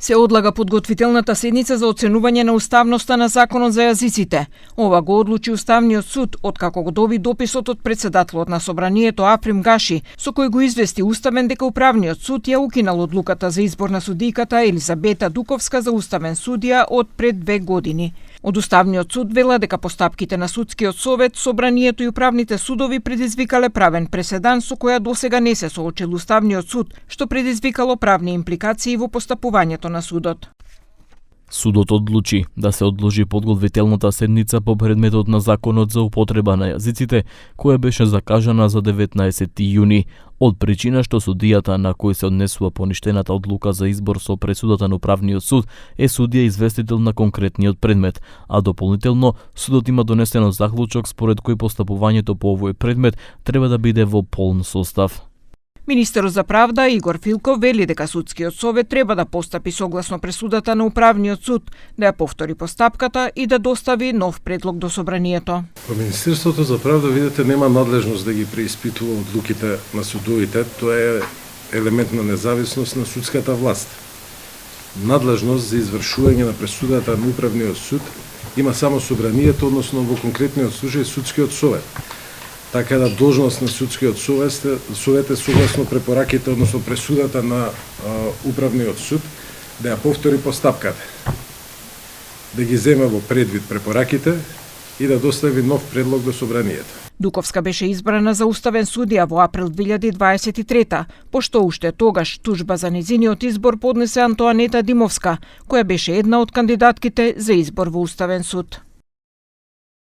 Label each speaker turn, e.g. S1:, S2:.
S1: Се одлага подготвителната седница за оценување на уставноста на Законот за јазиците. Ова го одлучи Уставниот суд, откако го доби дописот од председателот на Собранието Африм Гаши, со кој го извести Уставен дека Управниот суд ја укинал одлуката за избор на судијката Елизабета Дуковска за уставен судија од пред 2 години. Од Уставниот суд вела дека постапките на Судскиот совет, Собранието и управните судови предизвикале правен преседан со која досега не се соочил Уставниот суд, што предизвикало правни импликации во постапувањето на судот.
S2: Судот одлучи да се одложи подготвителната седница по предметот на Законот за употреба на јазиците, која беше закажана за 19 јуни, од причина што судијата на кој се однесува поништената одлука за избор со пресудата на Управниот суд е судија известител на конкретниот предмет, а дополнително судот има донесено заклучок според кој постапувањето по овој предмет треба да биде во полн состав.
S1: Министерот за правда Игор Филков вели дека Судскиот совет треба да постапи согласно пресудата на Управниот суд, да ја повтори постапката и да достави нов предлог до Собранието.
S3: Министерството за правда, видите, нема надлежност да ги преиспитува одлуките на судовите, тоа е елемент на независност на судската власт. Надлежност за извршување на пресудата на Управниот суд има само Собранието, односно во конкретниот случај Судскиот совет. Така да должност на Судскиот совет е согласно препораките, односно пресудата на Управниот суд, да ја повтори постапката, да ги земе во предвид препораките и да достави нов предлог до Собранието.
S1: Дуковска беше избрана за уставен судија во април 2023, пошто уште тогаш тужба за нејзиниот избор поднесе Антоанета Димовска, која беше една од кандидатките за избор во Уставен суд.